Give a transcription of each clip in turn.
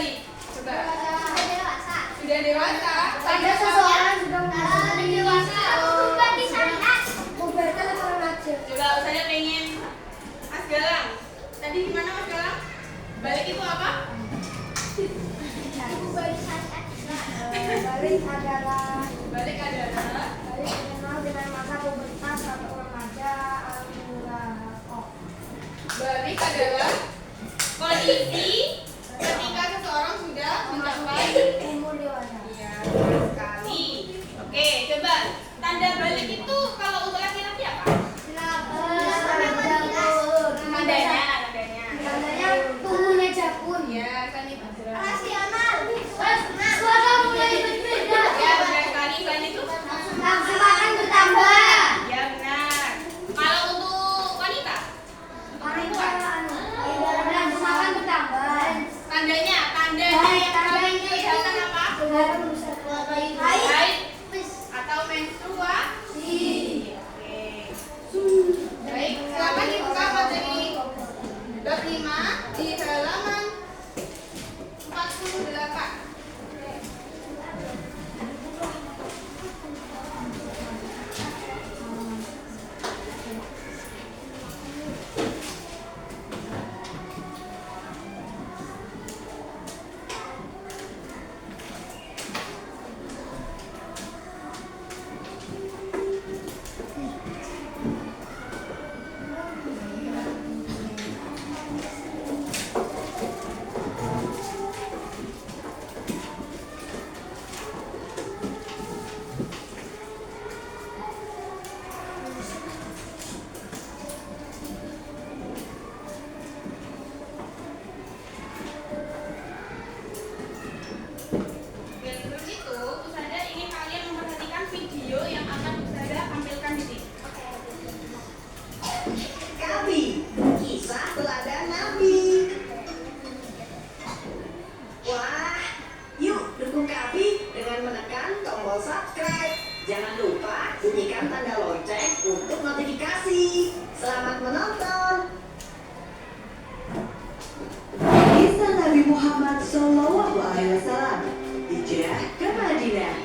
balik? Coba. Sudah dewasa. Sudah dewasa. Tanda seseorang sudah dewasa. Bukan di syariat. Membiarkan atau remaja. Coba saya pengen Mas Galang. Tadi gimana Mas Galang? Balik itu apa? Ibu balik syariat. Balik adalah Balik adalah balik dikenal dengan masa pubertas atau remaja balik adalah kondisi ketika seseorang sudah mencapai umur dewasa. iya, benar sekali. Oke, coba tanda balik itu kalau untuk laki-laki apa? Tandanya tumbuhnya jakun. Ya, kan itu. Rasional. Suara mulai berbeda. Ya, benar sekali. Selain itu? Nafsu makan bertambah. Ya, benar. Kalau untuk wanita? Nafsu makan bertambah. Tandanya yang paling kelihatan apa? Haid atau menstruasi. Oke. Baik, silakan dibuka materi bab 5 di halaman 48. Sebelum itu, Ustazah ingin kalian memperhatikan video yang akan Ustazah tampilkan di sini. Kabi, kisah teladan Nabi. Wah, yuk dukung Kabi dengan menekan tombol subscribe. Jangan lupa bunyikan tanda lonceng untuk notifikasi. Selamat menonton. Kisah Nabi Muhammad SAW, hijrah ke Madinah.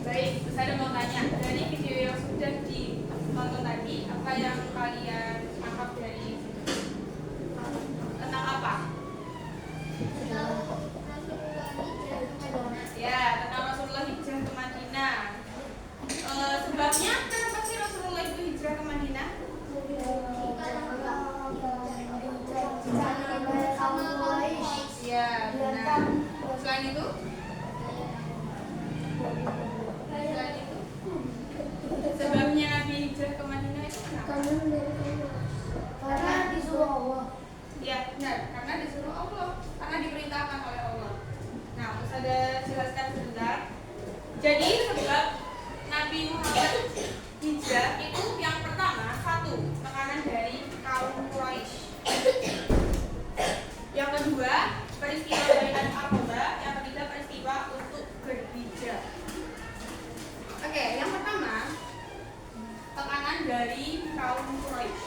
Baik, saya mau tanya dari video yang sudah ditonton tadi, apa yang kalian tangkap dari situ? Tentang apa? Ya, tentang Rasulullah hijrah ke Madinah. Sebabnya kenapa sih Rasulullah itu hijrah ke Madinah? Ya, benar. Selain itu? Selain itu? Sebabnya Nabi hijrah ke Madinah itu kenapa? Karena disuruh Allah. Ya, benar. Karena disuruh Allah. Karena diperintahkan oleh Allah. Nah, harus ada jelaskan sebentar. Jadi sebab Nabi Muhammad hijrah itu yang pertama, satu, tekanan dari kaum Quraisy. Yang kedua, peristiwa Bai'at Aqabah. Yang ketiga, peristiwa untuk berhijrah. Oke, yang pertama, tekanan dari kaum Quraisy.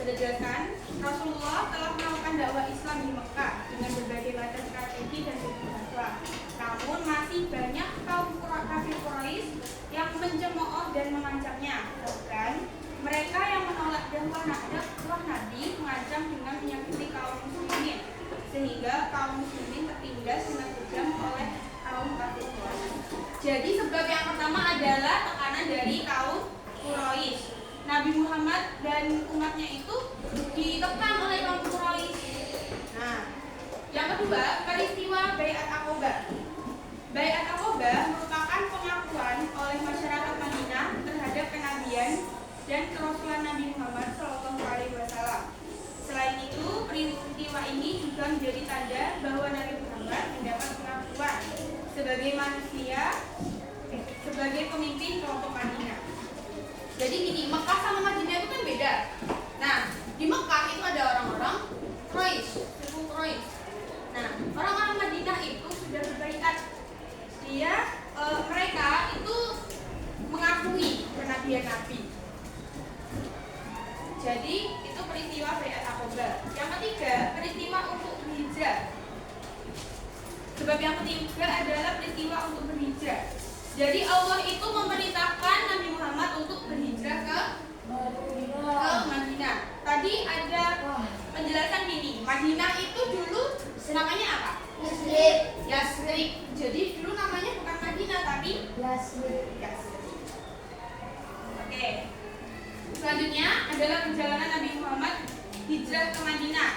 Sudah jelaskan, Rasulullah telah melakukan dakwah Islam di Mekah dengan berbagai macam strategi dan dakwah. Namun masih banyak kaum kafir Quraisy yang mencemooh dan mengancamnya. Bahkan mereka yang menolak dakwah Nabi mengancam dengan menyakiti kaum muslimin, sehingga kaum muslimin tertindas dengan kejam oleh kaum kafir Quraisy. Jadi sebab yang pertama adalah tekanan dari kaum Quraisy. Nabi Muhammad dan umatnya itu ditekan oleh kaum Quraisy. Nah, yang kedua, peristiwa Bai'at Aqabah. Bai'at Aqabah merupakan pengakuan oleh masyarakat Madinah terhadap kenabian dan kerasulan Nabi Muhammad SAW. Selain itu, peristiwa ini juga menjadi tanda bahwa Nabi Muhammad mendapat pengakuan sebagai manusia, sebagai pemimpin kelompok Madinah. Jadi gini, Mekah sama Madinah itu kan beda. Nah, di Mekah itu ada orang-orang Quraisy, suku Quraisy. Nah, orang-orang Madinah itu sudah berbaiat peristiwa untuk berhijrah. Jadi Allah itu memerintahkan Nabi Muhammad untuk berhijrah ke Madinah. Tadi ada penjelasan gini, Madinah itu dulu namanya apa? Yasrib. Jadi dulu namanya bukan Madinah tapi Yasrib. Oke. Selanjutnya adalah perjalanan Nabi Muhammad hijrah ke Madinah.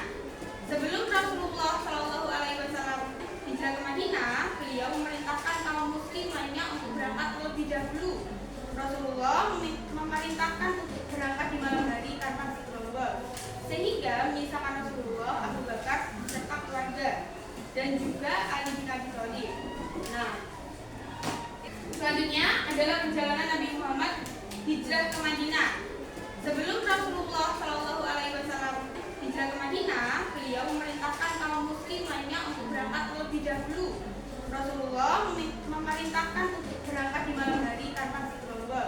Sebelum Rasulullah Shallallahu Alaihi Wasallam hijrah ke Madinah, beliau memerintahkan kaum muslim lainnya untuk berangkat terlebih dahulu. Rasulullah memerintahkan untuk berangkat di malam hari tanpa bergerombol, sehingga menyisakan Rasulullah, Abu Bakar beserta keluarga dan juga Ali bin Abi Thalib. Nah, selanjutnya adalah perjalanan Nabi Muhammad hijrah ke Madinah. Sebelum Rasulullah Shallallahu Alaihi Wasallam hijrah ke Madinah, beliau memerintahkan kaum muslim lainnya untuk berangkat terlebih dahulu. Rasulullah memerintahkan untuk berangkat di malam hari tanpa bergerombol,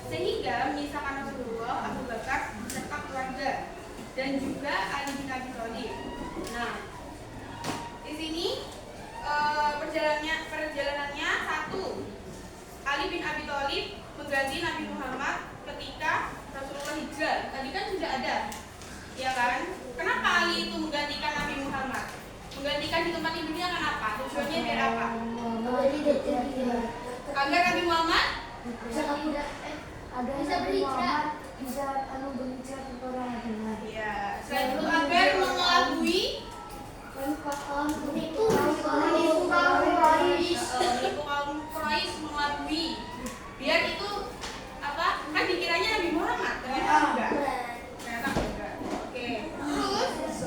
sehingga menyisakan Rasulullah, Abu Bakar beserta keluarga dan juga Ali bin Abi Thalib. Nah, di sini perjalanannya satu, Ali bin Abi Thalib mengganti Nabi Muhammad ketika Rasulullah hijrah. Tadi kan sudah ada, ya kan? Kenapa Ali itu menggantikan Nabi Muhammad? Menggantikan di tempat tidurnya kenapa? Tujuannya biar apa? Agar Nabi Muhammad bisa berhijrah, bisa berhijrah ke Madinah. Ya, selain itu agar mengelabui Menipu kaum Quraisy, mengelabui. Biar itu apa? Kan dikiranya Nabi Muhammad, ternyata enggak. Ternyata enggak. Oke. Terus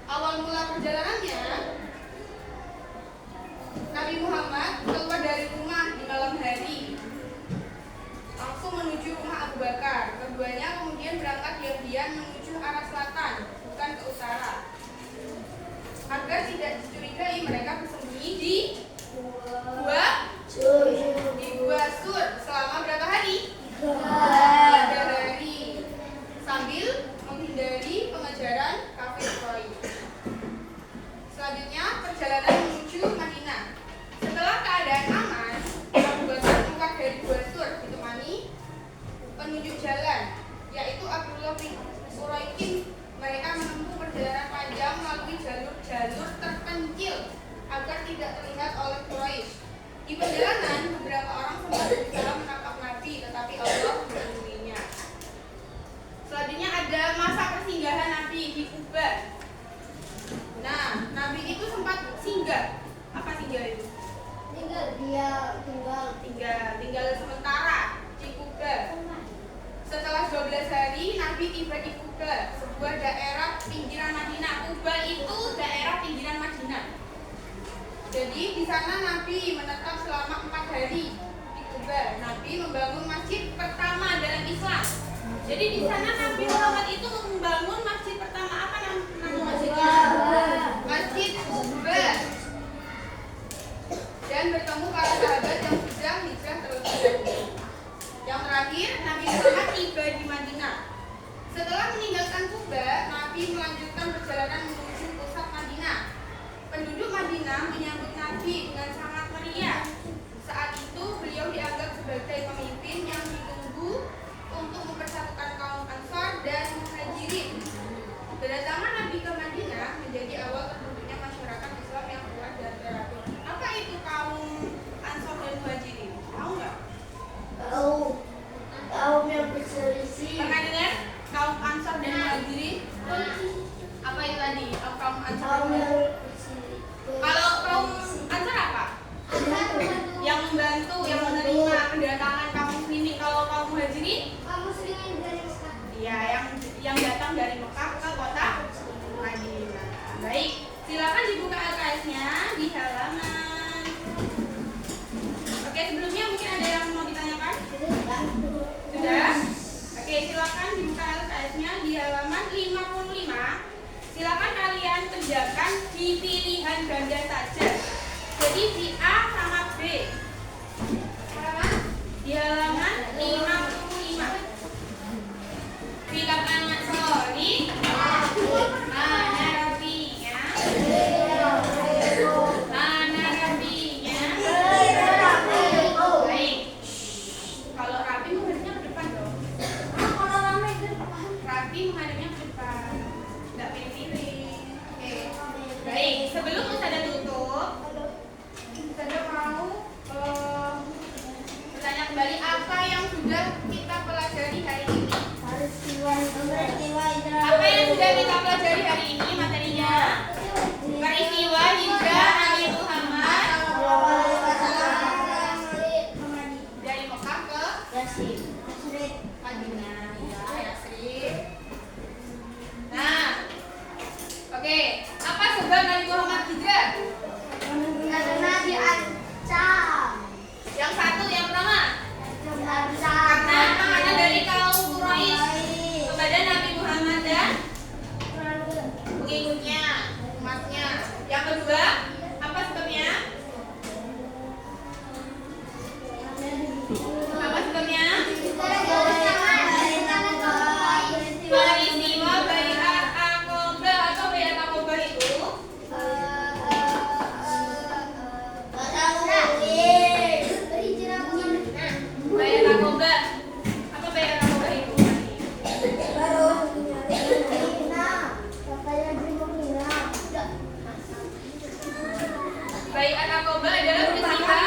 awal mula perjalanannya, Nabi Muhammad keluar dari rumah di malam hari, langsung menuju rumah Abu Bakar. Keduanya kemudian berangkat diam-diam menuju arah selatan, bukan ke utara. Agar tidak dicurigai, mereka bersembunyi di gua Sur selama berapa hari? 3 hari, sambil menghindari pengejaran kafir Quraisy. Selanjutnya perjalanan menuju Madinah. Setelah keadaan aman, Abu Bakar keluar dari Gua Sur ditemani penunjuk jalan, yaitu Abdullah bin Uraiqin. Mereka menempuh perjalanan panjang melalui jalur-jalur terpencil agar tidak terlihat oleh Quraisy. Di perjalanan, beberapa orang sempat berusaha menangkap Nabi, tetapi Allah melindunginya. Selanjutnya ada masa persinggahan Nabi di Kuba. Nah, Nabi itu sempat singgah. Apa singgah itu? Tinggal sementara di Kuba. Setelah 12 hari, Nabi tiba di Kuba, sebuah daerah pinggiran Madinah. Kuba itu daerah pinggiran Madinah. Jadi di sana Nabi menetap selama 4 hari di Kuba. Nabi membangun masjid pertama dalam Islam. Jadi di sana Nabi Muhammad itu membangun masjid pertama. Apa nama masjidnya? Masjid Kuba. Dan bertemu para sahabat yang sedang hijrah terlebih dahulu. Yang terakhir, Nabi Muhammad tiba di Madinah. Setelah meninggalkan Kuba, Nabi melanjutkan perjalanan menuju pusat Madinah. Penduduk Madinah menyambut Nabi dengan sangat meriah. Saat itu beliau dianggap sebagai pemimpin yang ditunggu untuk mempersatukan kaum Ansar dan Muhajirin. Kedatangan Nabi ke Madinah menjadi awal terbentuknya masyarakat Islam yang kuat dan teratur. Apa itu kaum Ansar dan Muhajirin? Tahu nggak? Kaum yang berselisih. Pernah dengar kaum Ansar dan Muhajirin? Apa itu tadi? Kaum Ansar dan Muhajirin. Kalau kaum Ansar apa? Yang membantu, yang menerima kedatangan kaum muslimin. Kalau kaum Muhajirin? Iya, yang datang dari Mekah ke kota Madinah. Baik, silakan dibuka LKS-nya di halaman. Oke, sebelumnya mungkin ada yang mau ditanyakan? Sudah? Oke, silakan dibuka LKS-nya di halaman 55. Silakan kalian kerjakan di pilihan ganda saja. Jadi di A sama B. Di halaman 55. Bila banyak sorry, mana rapinya? Mana rapi? pelajari hari ini materinya peristiwa hijrah Nabi Muhammad dari Mekah ke Madinah. Ya, Yasrib. Nah, oke. Apa sebab Nabi Muhammad hijrah? Karena diancam. Yang satu, yang pertama. Karena tekanan dari kaum Quraisy kepada Nabi Muhammad dan pengikutnya, umatnya. Yang kedua, apa sebabnya? Apa sebabnya? Peristiwa Baiat Aqabah atau Baiat Aqabah itu Baiat Aqabah. Apa Baiat Aqabah itu? Baiat Aqabah adalah peristiwa